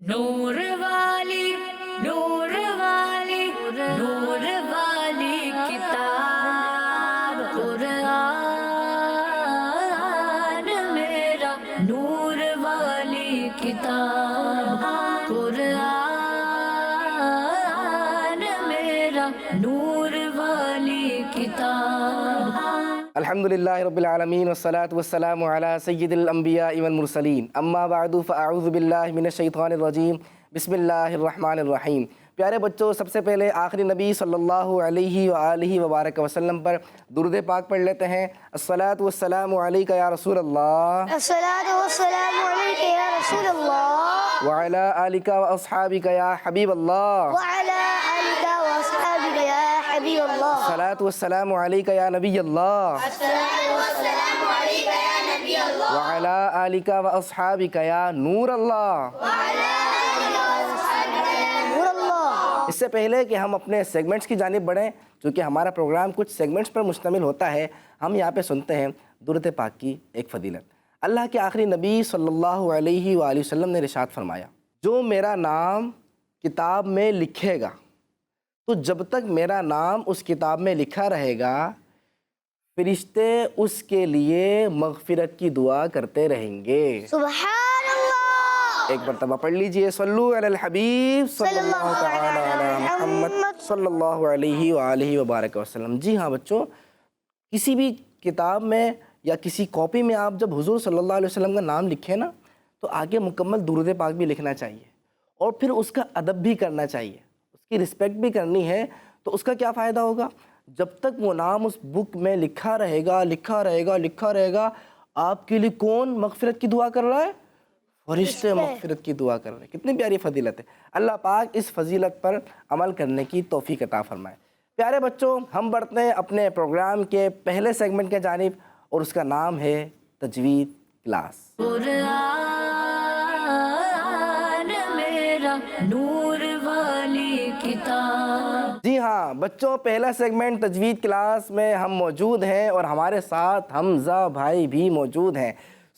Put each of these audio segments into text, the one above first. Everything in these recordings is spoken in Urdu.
نور والی نور والی نور والی کتاب قرآن میرا نور والی کتاب قرآن میرا نور والی کتاب. الحمدللہ رب العالمین والصلاة والسلام علی سید الانبیاء والمرسلین اما بعد فاعوذ باللہ من الشیطان الرجیم بسم اللہ الرحمن الرحیم. پیارے بچوں، سب سے پہلے آخری نبی صلی اللہ علیہ وآلہ وبارک وسلم پر درود پاک پڑھ لیتے ہیں. الصلاة والسلام علیکہ یا رسول اللہ الصلاة والسلام علیکہ یا رسول اللہ وعلی آلکہ واصحابکہ یا حبیب اللہ وعلی آلکہ واصحابکہ یا حبیب اللہ. الصلاة والسلام علیکہ یا نبی اللہ الصلاة والسلام علیکہ یا نبی اللہ وعلی آلکہ واصحابکہ یا نور اللہ. وعلی آلکہ واصحابکہ یا نور اللہ. اس سے پہلے کہ ہم اپنے سیگمنٹس کی جانب بڑھیں، چونکہ ہمارا پروگرام کچھ سیگمنٹس پر مشتمل ہوتا ہے، ہم یہاں پہ سنتے ہیں درود پاک کی ایک فضیلت. اللہ کے آخری نبی صلی اللہ علیہ وآلہ وسلم نے ارشاد فرمایا، جو میرا نام کتاب میں لکھے گا تو جب تک میرا نام اس کتاب میں لکھا رہے گا فرشتے اس کے لیے مغفرت کی دعا کرتے رہیں گے. سبحان اللہ. ایک مرتبہ پڑھ لیجئے، صلو علی الحبیب صلی اللہ تعالی علی محمد صلی اللہ علیہ وآلہ وبارک وسلم. جی ہاں بچوں، کسی بھی کتاب میں یا کسی کاپی میں آپ جب حضور صلی اللہ علیہ وسلم کا نام لکھیں نا تو آگے مکمل درود پاک بھی لکھنا چاہیے اور پھر اس کا ادب بھی کرنا چاہیے، اس کی رسپیکٹ بھی کرنی ہے. تو اس کا کیا فائدہ ہوگا؟ جب تک وہ نام اس بک میں لکھا رہے گا لکھا رہے گا آپ کے لیے کون مغفرت کی دعا کر رہا ہے؟ فرشتے مغفرت کی دعا کر رہے ہیں. کتنی پیاری فضیلت ہے. اللہ پاک اس فضیلت پر عمل کرنے کی توفیق عطا فرمائے. پیارے بچوں، ہم بڑھتے ہیں اپنے پروگرام کے پہلے سیگمنٹ کے جانب اور اس کا نام ہے تجوید کلاس. قرآن میرا نور والی کتاب. جی ہاں بچوں، پہلا سیگمنٹ تجوید کلاس میں ہم موجود ہیں اور ہمارے ساتھ حمزہ بھائی بھی موجود ہیں.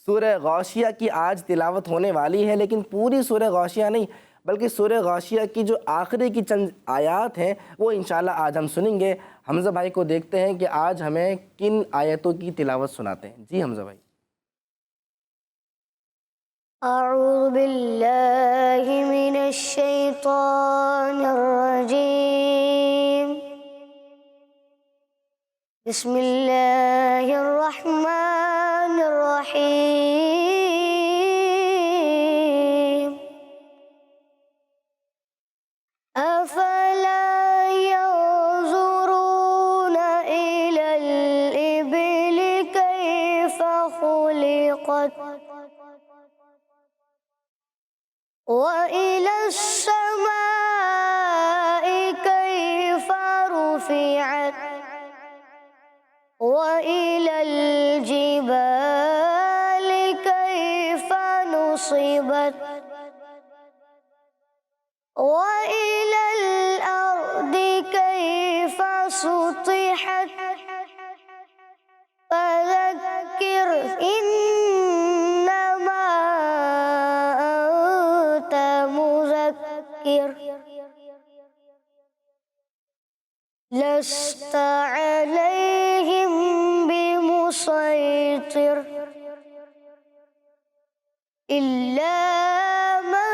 سورہ غاشیہ کی آج تلاوت ہونے والی ہے، لیکن پوری سورہ غاشیہ نہیں بلکہ سورہ غاشیہ کی جو آخری کی چند آیات ہیں وہ انشاءاللہ آج ہم سنیں گے. حمزہ بھائی کو دیکھتے ہیں کہ آج ہمیں کن آیتوں کی تلاوت سناتے ہیں. جی حمزہ بھائی. اعوذ باللہ من الشیطان الرجیم. بسم اللہ الرحمن الرحیم. افلا ينظرون الى الابل كيف خلقت وإلى السماء كيف رفعت وإلى الجبال كيف نصبت وإلى الأرض كيف سطحت فذكر إنما أنت مذكر لست عليهم بمسيطر إلا من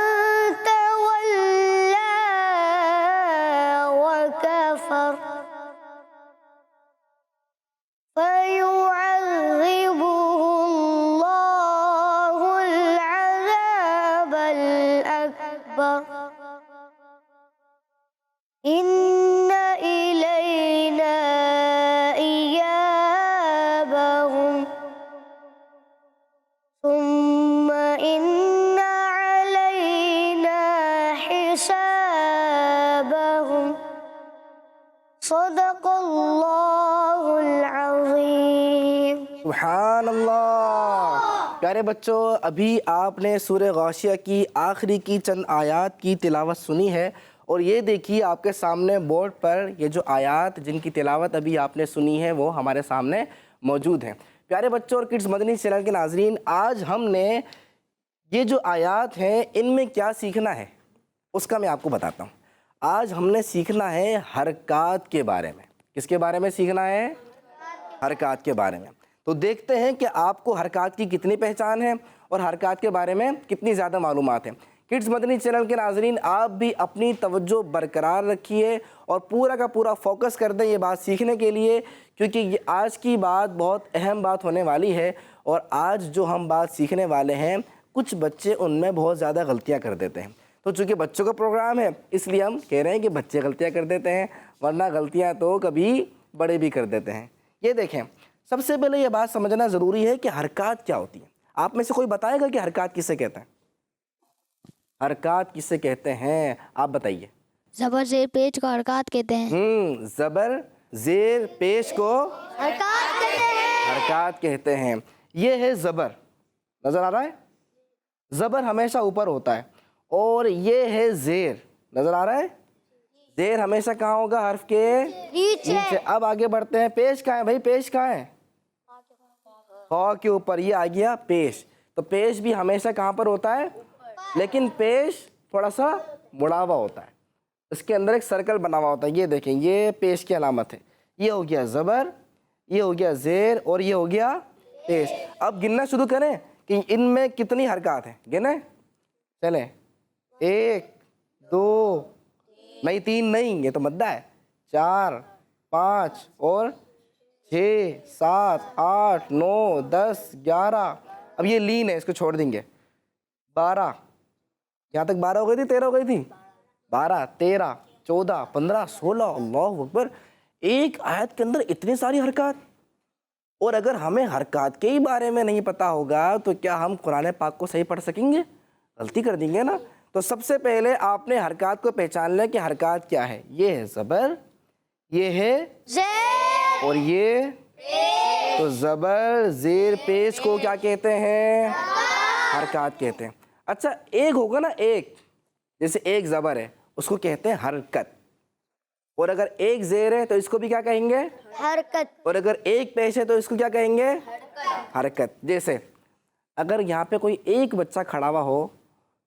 تولى وكفر فيعذبه الله العذاب الأكبر إن إلينا إيابهم ثم إن علينا حسابهم. صدق اللہ العظیم. سبحان اللہ. پیارے بچوں، ابھی آپ نے سورہ غاشیہ کی آخری کی چند آیات کی تلاوت سنی ہے اور یہ دیکھیے آپ کے سامنے بورڈ پر یہ جو آیات جن کی تلاوت ابھی آپ نے سنی ہے وہ ہمارے سامنے موجود ہیں. پیارے بچوں اور کڈز مدنی چینل کے ناظرین، آج ہم نے یہ جو آیات ہیں ان میں کیا سیکھنا ہے اس کا میں آپ کو بتاتا ہوں. آج ہم نے سیکھنا ہے حرکات کے بارے میں. کس کے بارے میں سیکھنا ہے؟ حرکات کے بارے میں. تو دیکھتے ہیں کہ آپ کو حرکات کی کتنی پہچان ہے اور حرکات کے بارے میں کتنی زیادہ معلومات ہیں. کڈز مدنی چینل کے ناظرین، آپ بھی اپنی توجہ برقرار رکھیے اور پورا کا پورا فوکس کر دیں یہ بات سیکھنے کے لیے، کیونکہ یہ آج کی بات بہت اہم بات ہونے والی ہے. اور آج جو ہم بات سیکھنے والے ہیں کچھ بچے ان میں بہت زیادہ غلطیاں کر دیتے ہیں. تو چونکہ بچوں کا پروگرام ہے اس لیے ہم کہہ رہے ہیں کہ بچے غلطیاں کر دیتے ہیں، ورنہ غلطیاں تو کبھی بڑے بھی کر دیتے ہیں. یہ دیکھیں، سب سے پہلے یہ بات سمجھنا ضروری ہے کہ حرکات کیا ہوتی ہیں. آپ میں سے کوئی بتائے گا کہ حرکات کسے کہتے ہیں؟ حرکات کسے کہتے ہیں آپ بتائیے. زبر زیر پیش کو حرکات کہتے ہیں. زبر زیر پیش کو حرکات کہتے ہیں. حرکات کہتے ہیں. یہ ہے زبر، نظر آ رہا ہے؟ زبر ہمیشہ اوپر ہوتا ہے. اور یہ ہے زیر، نظر آ رہا ہے؟ زیر ہمیشہ کہاں ہوگا؟ حرف کے نیچے. اب آگے بڑھتے ہیں. پیش کہاں ہے بھائی؟ پیش کہاں ہے؟ خا کے اوپر. یہ آ گیا پیش. تو پیش بھی ہمیشہ کہاں پر ہوتا ہے؟ لیکن پیش تھوڑا سا مڑا ہوا ہوتا ہے، اس کے اندر ایک سرکل بنا ہوا ہوتا ہے. یہ دیکھیں، یہ پیش کی علامت ہے. یہ ہو گیا زبر، یہ ہو گیا زیر، اور یہ ہو گیا پیش. اب گننا شروع کریں کہ ان میں کتنی حرکات ہیں. گنیں چلیں. 1 2 نہیں 3 نہیں، یہ تو مدہ ہے. 4 5 اور 6 7 8 9 10 11. اب یہ لین ہے، اس کو چھوڑ دیں گے. 12. یہاں تک 12 ہو گئی تھی؟ 13 ہو گئی تھی؟ 12 13 14 15 16. اللہ اکبر! ایک آیت کے اندر اتنی ساری حرکات. اور اگر ہمیں حرکات کے ہی بارے میں نہیں پتا ہوگا تو کیا ہم قرآن پاک کو صحیح پڑھ سکیں گے؟ غلطی کر دیں گے نا. تو سب سے پہلے آپ نے حرکات کو پہچان لیں کہ حرکات کیا ہے. یہ ہے زبر، یہ ہے زیر، اور یہ تو زبر زیر پیش کو کیا کہتے ہیں؟ حرکات کہتے ہیں. اچھا، ایک ہوگا نا، ایک جیسے ایک زبر ہے اس کو کہتے ہیں حرکت. اور اگر ایک زیر ہے تو اس کو بھی کیا کہیں گے؟ حرکت. اور اگر ایک پیش ہے تو اس کو کیا کہیں گے؟ حرکت. جیسے اگر یہاں پہ کوئی ایک بچہ کھڑا ہوا ہو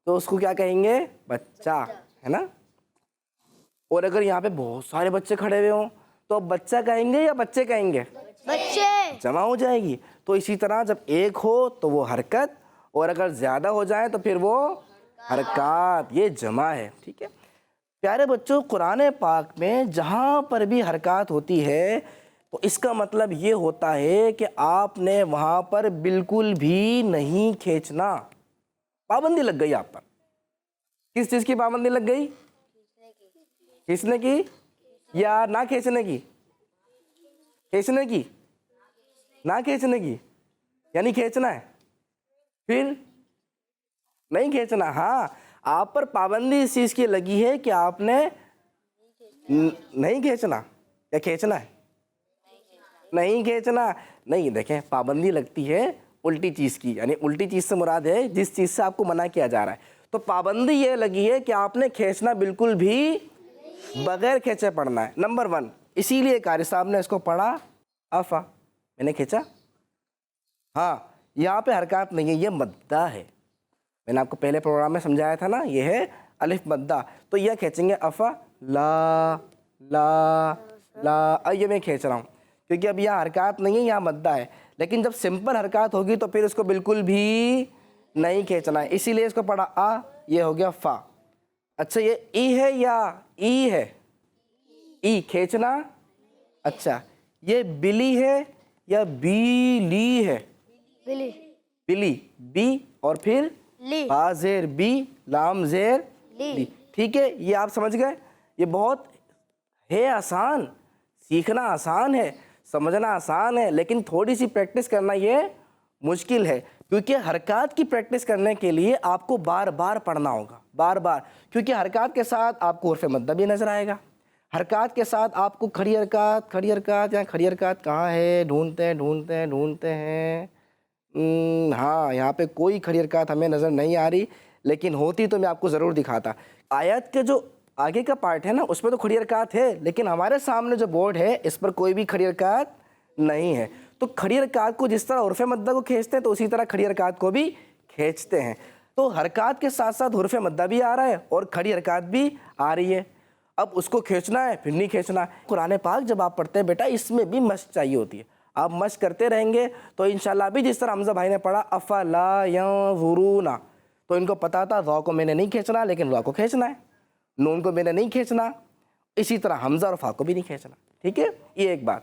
تو اس کو کیا کہیں گے؟ بچہ، ہے نا. اور اگر یہاں پہ بہت سارے بچے کھڑے ہوئے ہوں تو بچہ کہیں گے یا بچے کہیں گے؟ بچے. جمع ہو جائے گی. تو اسی طرح جب ایک ہو تو وہ حرکت، اور اگر زیادہ ہو جائے تو پھر وہ حرکات. یہ جمع ہے. ٹھیک ہے پیارے بچوں، قرآن پاک میں جہاں پر بھی حرکات ہوتی ہے تو اس کا مطلب یہ ہوتا ہے کہ آپ نے وہاں پر بالکل بھی نہیں کھینچنا. پابندی لگ گئی آپ پر. کس چیز کی پابندی لگ گئی؟ کھینچنے کی یا نہ کھینچنے کی؟ کھینچنے کی، نہ کھینچنے کی. یعنی کھینچنا ہے پھر نہیں کھینچنا. ہاں، آپ پر پابندی اس چیز کی لگی ہے کہ آپ نے نہیں کھینچنا یا کھینچنا ہے؟ نہیں کھینچنا. نہیں، دیکھیں پابندی لگتی ہے الٹی چیز کی، یعنی الٹی چیز سے مراد ہے جس چیز سے آپ کو منع کیا جا رہا ہے. تو پابندی یہ لگی ہے کہ آپ نے کھینچنا بالکل بھی بغیر کھینچے پڑھنا ہے. نمبر 1. اسی لیے قاری صاحب نے اس کو پڑھا افا. میں نے کھینچا. ہاں، یہاں پہ حرکات نہیں ہے، یہ مدہ ہے. میں نے آپ کو پہلے پروگرام میں سمجھایا تھا نا، یہ ہے الف مدہ. تو یہ کھینچیں گے افا لا لا لا. یہ میں کھینچ رہا ہوں کیونکہ اب یہاں حرکات نہیں ہے، یہاں مدہ ہے. لیکن جب سمپل حرکات ہوگی تو پھر اس کو بالکل بھی نہیں کھینچنا ہے، اسی لیے اس کو پڑھا آ. یہ ہو گیا فا. اچھا، یہ ای ہے یا ای ہے؟ ای کھینچنا. اچھا، یہ بلی ہے یا بیلی ہے؟ بلی. بلی. بی اور پھر لی. با زیر بی، لام زیر لی. ٹھیک ہے، یہ آپ سمجھ گئے. یہ بہت ہے آسان، سیکھنا آسان ہے، سمجھنا آسان ہے، لیکن تھوڑی سی پریکٹس کرنا یہ مشکل ہے. کیونکہ حرکات کی پریکٹس کرنے کے لیے آپ کو بار بار پڑھنا ہوگا، بار بار. کیونکہ حرکات کے ساتھ آپ کو حرف مدہ بھی نظر آئے گا. حرکات کے ساتھ آپ کو کھڑی حرکات، کھڑی حرکات یا کھڑی حرکات کہاں ہے ڈھونڈتے ہیں. ہاں، یہاں پہ کوئی کھڑی حرکات ہمیں نظر نہیں آ رہی، لیکن ہوتی تو میں آپ کو ضرور دکھاتا. آیت کے جو آگے کا پارٹ ہے نا اس میں تو کھڑی حرکات ہے، لیکن ہمارے سامنے جو بورڈ ہے اس پر کوئی بھی کھڑی حرکات نہیں ہے. تو کھڑی حرکات کو جس طرح عرف مدہ کو کھینچتے ہیں تو اسی طرح کھڑی حرکات کو بھی کھینچتے ہیں. تو حرکات کے ساتھ ساتھ حروف مدہ بھی آ رہا ہے اور کھڑی حرکات بھی آ رہی ہے. اب اس کو کھینچنا ہے پھر نہیں کھینچنا ہے. قرآن پاک جب آپ پڑھتے ہیں بیٹا اس میں بھی مشق چاہیے ہوتی ہے. آپ مشق کرتے رہیں گے تو انشاءاللہ ابھی جس طرح حمزہ بھائی نے پڑھا افلا ینظرون، تو ان کو پتا تھا ذا کو میں نے نہیں کھینچنا لیکن ذا کو کھینچنا ہے، نون کو میں نے نہیں کھینچنا، اسی طرح حمزہ اور فا کو بھی نہیں کھینچنا. ٹھیک ہے، یہ ایک بات.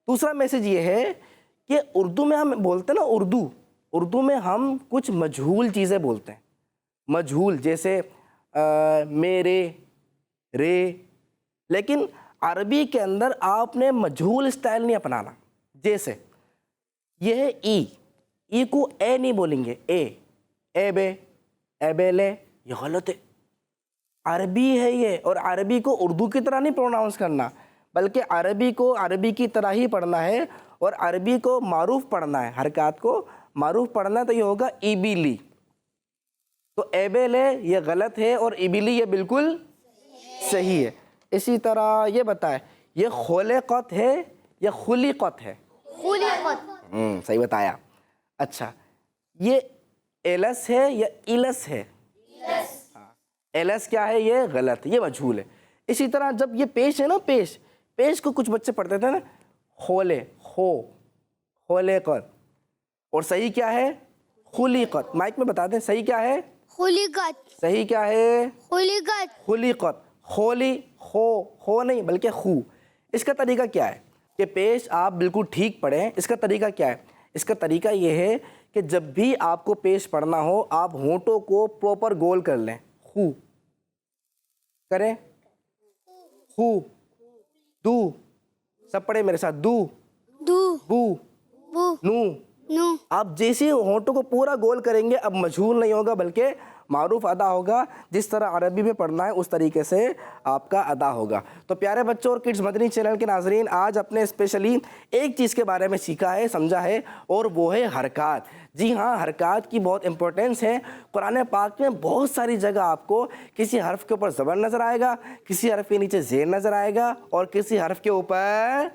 دوسرا میسج یہ ہے کہ اردو میں ہم بولتے ہیں نا، اردو میں ہم کچھ مجہول چیزیں بولتے ہیں. مجہول جیسے میرے، رے، لیکن عربی کے اندر آپ نے مجہول اسٹائل نہیں اپنانا. جیسے یہ ہے ای کو اے نہیں بولیں گے، اے بے، اے بے لے، یہ غلط ہے. عربی ہے یہ، اور عربی کو اردو کی طرح نہیں پروناؤنس کرنا بلکہ عربی کو عربی کی طرح ہی پڑھنا ہے اور عربی کو معروف پڑھنا ہے. حرکات کو معروف پڑھنا ہے تو یہ ہوگا ایبیلی. تو اے بے لے یہ غلط ہے اور ایبیلی یہ بالکل صحیح ہے. اسی طرح یہ بتائے یہ خلقت ہے یا خلقت ہے؟ خلقت. صحیح بتایا. اچھا یہ ایلس ہے یا ایلس ہے؟ ایلس کیا ہے؟ یہ غلط، یہ مجہول ہے. اسی طرح جب یہ پیش ہے نا، پیش کو کچھ بچے پڑھتے تھے نا، خلقت، اور صحیح کیا ہے؟ خلقت. مائک میں بتا دیں صحیح کیا ہے؟ خلقت. صحیح کیا ہے؟ خلقت. خلقت. خولی، خو نہیں بلکہ خو. اس کا طریقہ کیا ہے کہ پیش آپ بالکل ٹھیک پڑھیں. اس کا طریقہ کیا ہے؟ اس کا طریقہ یہ ہے کہ جب بھی آپ کو پیش پڑھنا ہو آپ ہونٹوں کو پراپر گول کر لیں. خو کریں، خو، دو، سب پڑھیں میرے ساتھ، دو، دو. بو، بو. نو. نو. آپ جیسے ہونٹوں کو پورا گول کریں گے اب مجہول نہیں ہوگا بلکہ معروف ادا ہوگا. جس طرح عربی میں پڑھنا ہے اس طریقے سے آپ کا ادا ہوگا. تو پیارے بچوں اور کڈز مدنی چینل کے ناظرین، آج اپنے اسپیشلی ایک چیز کے بارے میں سیکھا ہے، سمجھا ہے، اور وہ ہے حرکات. جی ہاں، حرکات کی بہت امپورٹنس ہے. قرآن پاک میں بہت ساری جگہ آپ کو کسی حرف کے اوپر زبر نظر آئے گا، کسی حرف کے نیچے زیر نظر آئے گا اور کسی حرف کے اوپر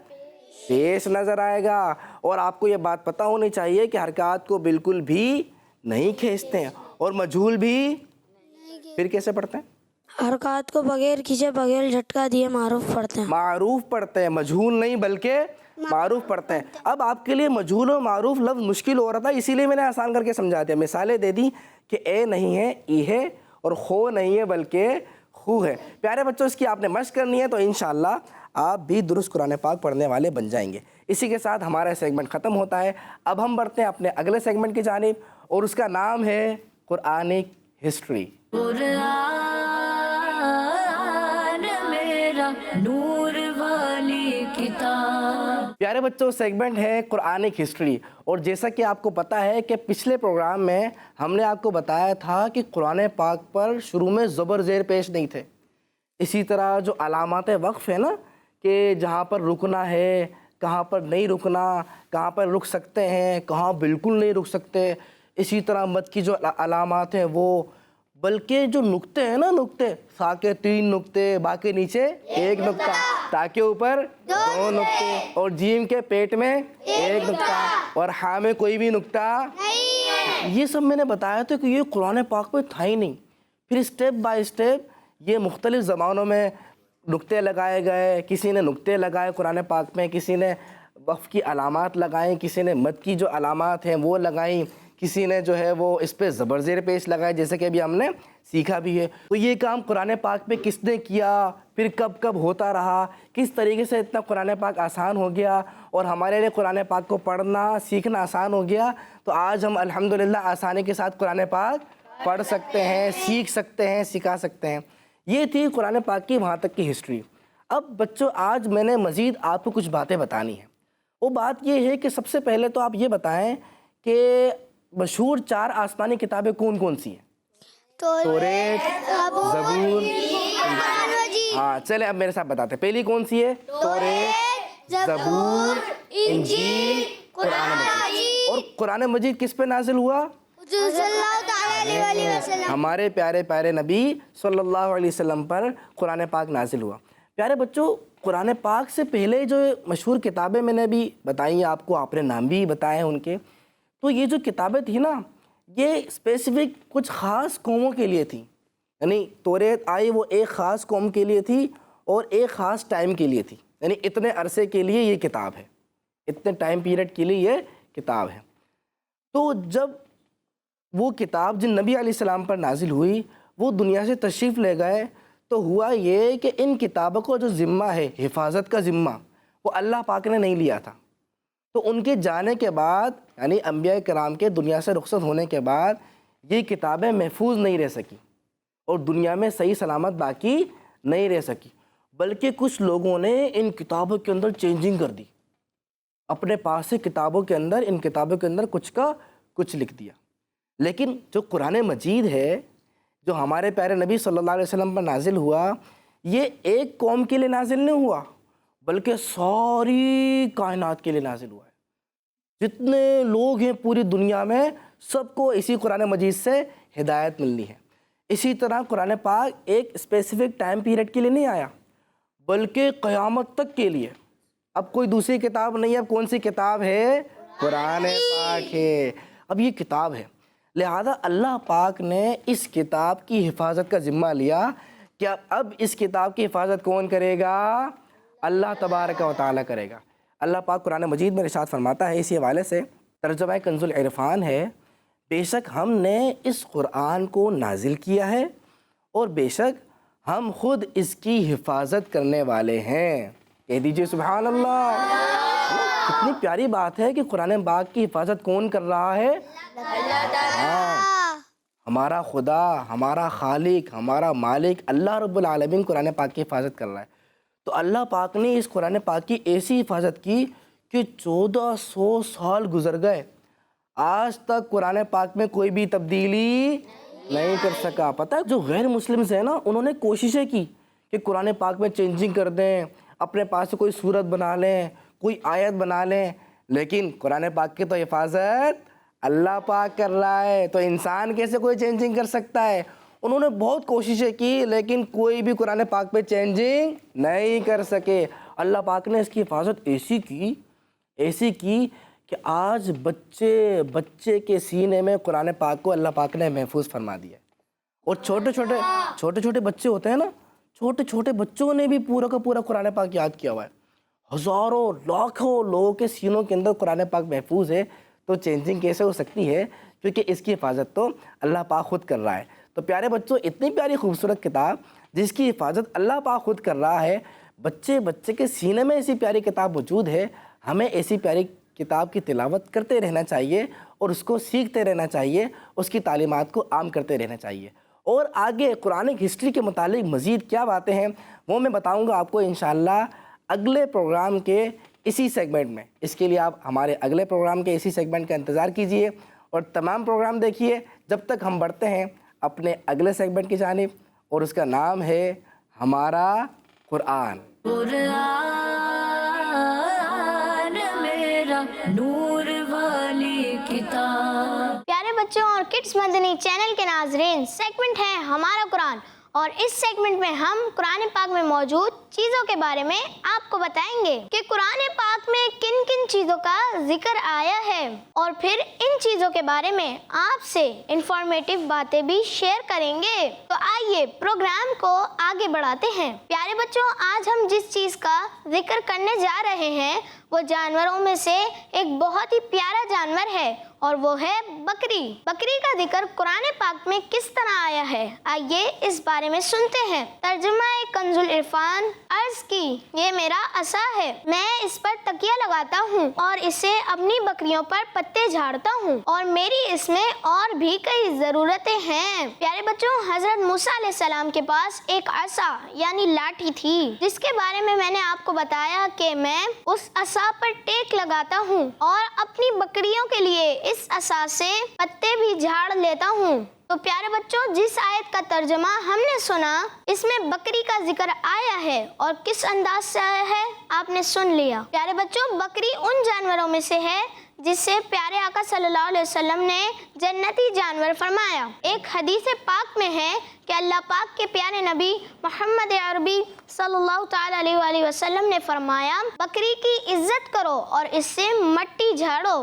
پیش نظر آئے گا. اور آپ کو یہ بات پتہ ہونی چاہیے کہ حرکات کو بالکل بھی نہیں کھینچتے ہیں اور مجہول بھی پھر کیسے پڑھتے ہیں؟ حرکات کو بغیر کھینچے بغیر جھٹکا دیے معروف پڑھتے ہیں. معروف پڑھتے ہیں، مجہول نہیں بلکہ معروف پڑھتے ہیں. اب آپ کے لیے مجہول و معروف لفظ مشکل ہو رہا تھا، اسی لیے میں نے آسان کر کے سمجھا دیا. مثالیں دے دی کہ اے نہیں ہے ای ہے اور خو نہیں ہے بلکہ خو ہے. پیارے بچوں اس کی آپ نے مشق کرنی ہے تو انشاءاللہ آپ بھی درست قرآن پاک پڑھنے والے بن جائیں گے. اسی کے ساتھ ہمارا سیگمنٹ ختم ہوتا ہے. اب ہم بڑھتے ہیں اپنے اگلے سیگمنٹ کی جانب اور اس کا نام ہے قرآنک ہسٹری. قرآن میرا نور والی کتاب. پیارے بچوں سیگمنٹ ہے قرآنک ہسٹری. اور جیسا کہ آپ کو پتہ ہے کہ پچھلے پروگرام میں ہم نے آپ کو بتایا تھا کہ قرآن پاک پر شروع میں زبر زیر پیش نہیں تھے. اسی طرح جو علامات وقف ہے نا کہ جہاں پر رکنا ہے، کہاں پر نہیں رکنا، کہاں پر رک سکتے ہیں، کہاں بالکل نہیں رک سکتے. اسی طرح مد کی جو علامات ہیں وہ، بلکہ جو نقطے ہیں نا، نقطے سا کے 3 نقطے، باقی نیچے 1 نقطہ، تا کے اوپر 2 نقطے اور جیم کے پیٹ میں 1 نقطہ اور ہاں میں کوئی بھی نقطہ نہیں. یہ سب میں نے بتایا تھا کہ یہ قرآن پاک میں تھا ہی نہیں. پھر اسٹیپ بائی اسٹیپ یہ مختلف زبانوں میں نقطے لگائے گئے. کسی نے نقطے لگائے قرآن پاک میں، کسی نے وقف کی علامات لگائیں، کسی نے مد کی جو علامات ہیں وہ لگائیں، کسی نے جو ہے وہ اس پہ زبر زیر پیش لگائے جیسے کہ ابھی ہم نے سیکھا بھی ہے. تو یہ کام قرآن پاک پہ کس نے کیا، پھر کب کب ہوتا رہا، کس طریقے سے اتنا قرآن پاک آسان ہو گیا اور ہمارے لیے قرآن پاک کو پڑھنا سیکھنا آسان ہو گیا. تو آج ہم الحمدللہ آسانی کے ساتھ قرآن پاک پڑھ سکتے ہیں، سیکھ سکتے ہیں، سکھا سکتے ہیں. یہ تھی قرآن پاک کی وہاں تک کی ہسٹری. اب بچوں آج میں نے مزید آپ کو کچھ باتیں بتانی ہیں. وہ بات یہ ہے کہ سب سے پہلے تو آپ یہ بتائیں کہ مشہور 4 آسمانی کتابیں کون کون سی ہیں؟ توریت، زبور. ہاں چلیں اب میرے ساتھ بتاتے ہیں. پہلی کون سی ہے؟ توریت، زبور، انجیل، قرآن مجید. اور قرآن مجید کس پہ نازل ہوا؟ ہمارے پیارے پیارے نبی صلی اللہ علیہ وسلم پر قرآن پاک نازل ہوا. پیارے بچوں قرآن پاک سے پہلے جو مشہور کتابیں میں نے بھی بتائی ہیں آپ کو، آپ نے نام بھی بتائے ہیں ان کے. تو یہ جو کتابیں تھیں نا یہ اسپیسیفک کچھ خاص قوموں کے لیے تھی، یعنی توریت آئی وہ ایک خاص قوم کے لیے تھی اور ایک خاص ٹائم کے لیے تھی، یعنی اتنے عرصے کے لیے یہ کتاب ہے، اتنے ٹائم پیریڈ کے لیے یہ کتاب ہے۔ تو جب وہ کتاب جن نبی علیہ السلام پر نازل ہوئی وہ دنیا سے تشریف لے گئے، تو ہوا یہ کہ ان کتابوں کو جو ذمہ ہے، حفاظت کا ذمہ، وہ اللہ پاک نے نہیں لیا تھا۔ تو ان کے جانے کے بعد، یعنی انبیاء کرام کے دنیا سے رخصت ہونے کے بعد یہ کتابیں محفوظ نہیں رہ سکی اور دنیا میں صحیح سلامت باقی نہیں رہ سکی، بلکہ کچھ لوگوں نے ان کتابوں کے اندر چینجنگ کر دی، اپنے پاس سے کتابوں کے اندر، ان کتابوں کے اندر کچھ کا کچھ لکھ دیا۔ لیکن جو قرآن مجید ہے، جو ہمارے پیارے نبی صلی اللہ علیہ وسلم پر نازل ہوا، یہ ایک قوم کے لیے نازل نہیں ہوا بلکہ ساری کائنات کے لیے نازل ہوا ہے۔ جتنے لوگ ہیں پوری دنیا میں سب کو اسی قرآن مجید سے ہدایت ملنی ہے۔ اسی طرح قرآن پاک ایک اسپیسیفک ٹائم پیریڈ کے لیے نہیں آیا بلکہ قیامت تک کے لیے۔ اب کوئی دوسری کتاب نہیں ہے، اب کون سی کتاب ہے؟ قرآن پاک ہے۔ اب یہ کتاب ہے، لہذا اللہ پاک نے اس کتاب کی حفاظت کا ذمہ لیا کہ اب اس کتاب کی حفاظت کون کرے گا؟ اللہ تبارک و تعالیٰ کرے گا۔ اللہ پاک قرآن مجید میں ارشاد فرماتا ہے، اسی حوالے سے ترجمہ کنز العرفان ہے، بے شک ہم نے اس قرآن کو نازل کیا ہے اور بے شک ہم خود اس کی حفاظت کرنے والے ہیں۔ کہہ دیجئے سبحان اللہ۔ کتنی پیاری بات ہے کہ قرآن پاک کی حفاظت کون کر رہا ہے؟ ہمارا خدا، ہمارا خالق، ہمارا مالک اللہ رب العالمین قرآن پاک کی حفاظت کر رہا ہے۔ تو اللہ پاک نے اس قرآن پاک کی ایسی حفاظت کی کہ 1400 سال گزر گئے، آج تک قرآن پاک میں کوئی بھی تبدیلی نہیں کر سکا۔ پتہ ہے جو غیر مسلمز ہیں نا، انہوں نے کوششیں کی کہ قرآن پاک میں چینجنگ کر دیں، اپنے پاس سے کوئی صورت بنا لیں، کوئی آیت بنا لیں، لیکن قرآن پاک کی تو حفاظت اللہ پاک کر رہا ہے، تو انسان کیسے کوئی چینجنگ کر سکتا ہے؟ انہوں نے بہت کوششیں کی لیکن کوئی بھی قرآن پاک پہ چینجنگ نہیں کر سکے۔ اللہ پاک نے اس کی حفاظت ایسی کی کہ آج بچے کے سینے میں قرآن پاک کو اللہ پاک نے محفوظ فرما دیا ہے۔ اور چھوٹے چھوٹے بچے ہوتے ہیں نا، چھوٹے بچوں نے بھی پورا کا پورا قرآن پاک یاد کیا ہوا ہے۔ ہزاروں لاکھوں لوگوں کے سینوں کے اندر قرآن پاک محفوظ ہے، تو چینجنگ کیسے ہو سکتی ہے؟ کیونکہ اس کی حفاظت تو اللہ پاک خود کر رہا ہے۔ تو پیارے بچوں، اتنی پیاری خوبصورت کتاب جس کی حفاظت اللہ پاک خود کر رہا ہے، بچے کے سینے میں ایسی پیاری کتاب موجود ہے، ہمیں ایسی پیاری کتاب کی تلاوت کرتے رہنا چاہیے اور اس کو سیکھتے رہنا چاہیے، اس کی تعلیمات کو عام کرتے رہنا چاہیے۔ اور آگے قرآنک ہسٹری کے متعلق مزید کیا باتیں ہیں وہ میں بتاؤں گا آپ کو انشاءاللہ اگلے پروگرام کے اسی سیگمنٹ میں۔ اس کے لیے آپ ہمارے اگلے پروگرام کے اسی سیگمنٹ کا انتظار کیجئے اور تمام پروگرام دیکھیے، جب تک ہم بڑھتے ہیں اپنے اگلے سیگمنٹ کی جانب، اور اس کا نام ہے ہمارا قرآن۔ قرآن میرا نور والی کتاب۔ پیارے بچوں اور کڈس مدنی چینل کے ناظرین، سیگمنٹ ہے ہمارا قرآن، اور اس سیگمنٹ میں ہم قرآن پاک میں موجود چیزوں کے بارے میں آپ کو بتائیں گے کہ قرآن پاک میں کن کن چیزوں کا ذکر آیا ہے، اور پھر ان چیزوں کے بارے میں آپ سے انفارمیٹیو باتیں بھی شیئر کریں گے۔ تو آئیے پروگرام کو آگے بڑھاتے ہیں۔ پیارے بچوں، آج ہم جس چیز کا ذکر کرنے جا رہے ہیں وہ جانوروں میں سے ایک بہت ہی پیارا جانور ہے، اور وہ ہے بکری۔ بکری کا ذکر قرآن پاک میں کس طرح آیا ہے، آئیے اس بارے میں سنتے ہیں۔ ترجمہ کنز العرفان۔ عرض کی، یہ میرا عصا ہے، میں اس پر تکیہ لگاتا ہوں اور اسے اپنی بکریوں پر پتے جھاڑتا ہوں، اور میری اس میں اور بھی کئی ضرورتیں ہیں۔ پیارے بچوں، حضرت موسیٰ علیہ السلام کے پاس ایک عصا یعنی لاٹھی تھی، جس کے بارے میں نے آپ کو بتایا کہ میں اس عصا پر ٹیک لگاتا ہوں اور اپنی بکریوں کے لیے اس عصا سے پتے بھی جھاڑ لیتا ہوں۔ تو پیارے بچوں، جس آیت کا ترجمہ ہم نے سنا، اس میں بکری کا ذکر آیا ہے، اور کس انداز سے آیا ہے آپ نے سن لیا۔ پیارے بچوں، بکری ان جانوروں میں سے ہے جس سے پیارے آقا صلی اللہ علیہ وسلم نے جنتی جانور فرمایا۔ ایک حدیث پاک میں ہے کہ اللہ پاک کے پیارے نبی محمد عربی صلی اللہ تعالیٰ علیہ وآلہ وسلم نے فرمایا، بکری کی عزت کرو اور اس سے مٹی جھاڑو،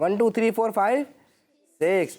1 2 3 4 5 6।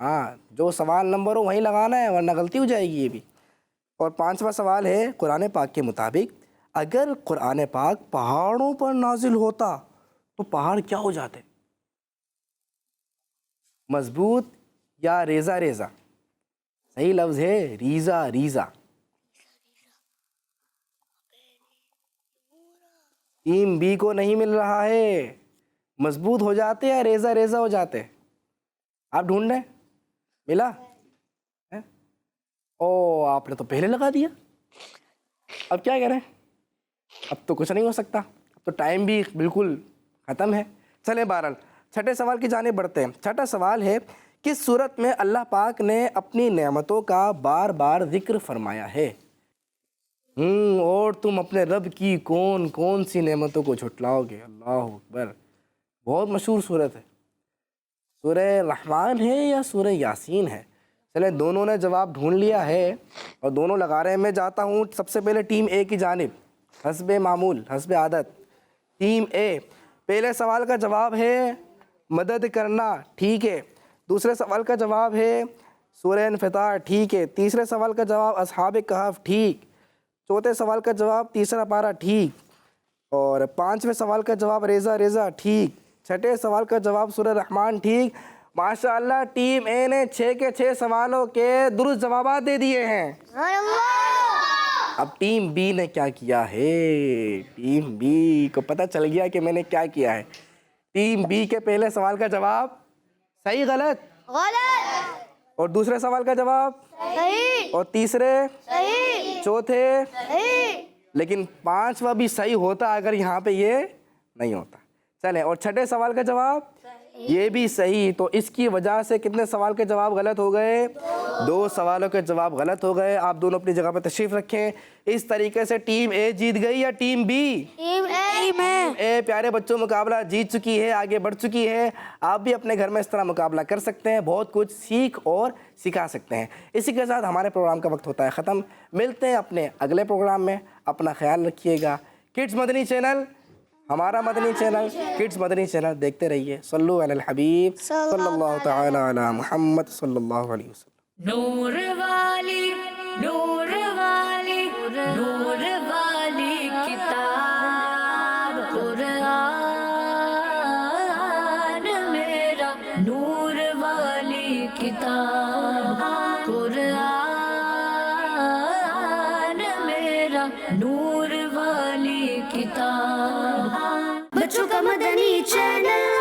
ہاں جو سوال نمبر ہو وہیں لگانا ہے ورنہ غلطی ہو جائے گی یہ بھی. اور 5واں سوال ہے قرآن پاک کے مطابق اگر قرآن پاک پہاڑوں پر نازل ہوتا تو پہاڑ کیا ہو جاتے؟ مضبوط یا ریزہ ریزہ؟ صحیح لفظ ہے ریزہ ریزہ. ٹیم بی کو نہیں مل رہا ہے. مضبوط ہو جاتے یا ریزہ ریزہ ہو جاتے؟ آپ ڈھونڈ لیں. ملا؟ او آپ نے تو پہلے لگا دیا. اب کیا کریں؟ اب تو کچھ نہیں ہو سکتا, اب تو ٹائم بھی بالکل ختم ہے. چلیں بہرحال چھٹے سوال کی جانب بڑھتے ہیں. چھٹا سوال ہے کس صورت میں اللہ پاک نے اپنی نعمتوں کا بار بار ذکر فرمایا ہے؟ اور تم اپنے رب کی کون کون سی نعمتوں کو جھٹلاؤ گے؟ اللہ اکبر. بہت مشہور صورت ہے. سورہ رحمان ہے یا سورہ یاسین ہے؟ چلیں دونوں نے جواب ڈھونڈ لیا ہے اور دونوں لگا رہے ہیں. میں جاتا ہوں سب سے پہلے ٹیم اے کی جانب حسب معمول حسب عادت. ٹیم اے پہلے سوال کا جواب ہے مدد کرنا, ٹھیک ہے. دوسرے سوال کا جواب ہے سورہ انفطار, ٹھیک ہے. تیسرے سوال کا جواب اصحاب کہف, ٹھیک. چوتھے سوال کا جواب تیسرا پارہ, ٹھیک. اور 5ویں سوال کا جواب ریزہ ریزہ, ٹھیک. چھٹے سوال کا جواب سورہ رحمان, ٹھیک. ماشاءاللہ ٹیم اے نے 6 کے 6 سوالوں کے درست جوابات دے دیے ہیں. اب ٹیم بی نے کیا کیا ہے؟ ٹیم بی کو پتہ چل گیا کہ میں نے کیا کیا ہے. ٹیم بی کے پہلے سوال کا جواب صحیح غلط؟ غلط. اور دوسرے سوال کا جواب صحیح. اور تیسرے صحیح. چوتھے صحیح. لیکن 5واں بھی صحیح ہوتا اگر یہاں پہ یہ نہیں ہوتا. چلیں اور چھٹے سوال کا جواب یہ بھی صحیح. تو اس کی وجہ سے کتنے سوال کے جواب غلط ہو گئے؟ 2 سوالوں کے جواب غلط ہو گئے. آپ دونوں اپنی جگہ پہ تشریف رکھیں. اس طریقے سے ٹیم اے جیت گئی یا ٹیم بی؟ ٹیم اے. اے پیارے بچوں مقابلہ جیت چکی ہے, آگے بڑھ چکی ہے. آپ بھی اپنے گھر میں اس طرح مقابلہ کر سکتے ہیں, بہت کچھ سیکھ اور سکھا سکتے ہیں. اسی کے ساتھ ہمارے پروگرام کا وقت ہوتا ہے ختم. ملتے ہیں اپنے اگلے پروگرام میں. اپنا خیال رکھیے گا. کڈز مدنی چینل ہمارا مدنی چینل, کڈز مدنی چینل دیکھتے رہیے. صلو علی الحبیب صلی اللہ تعالی علی محمد صلی اللہ علیہ وسلم. نور والی نور والی نور والی کتاب قرآن میرا نور والی کتاب قرآن میرا نور والی کتاب. بچوں کا مدنی چینل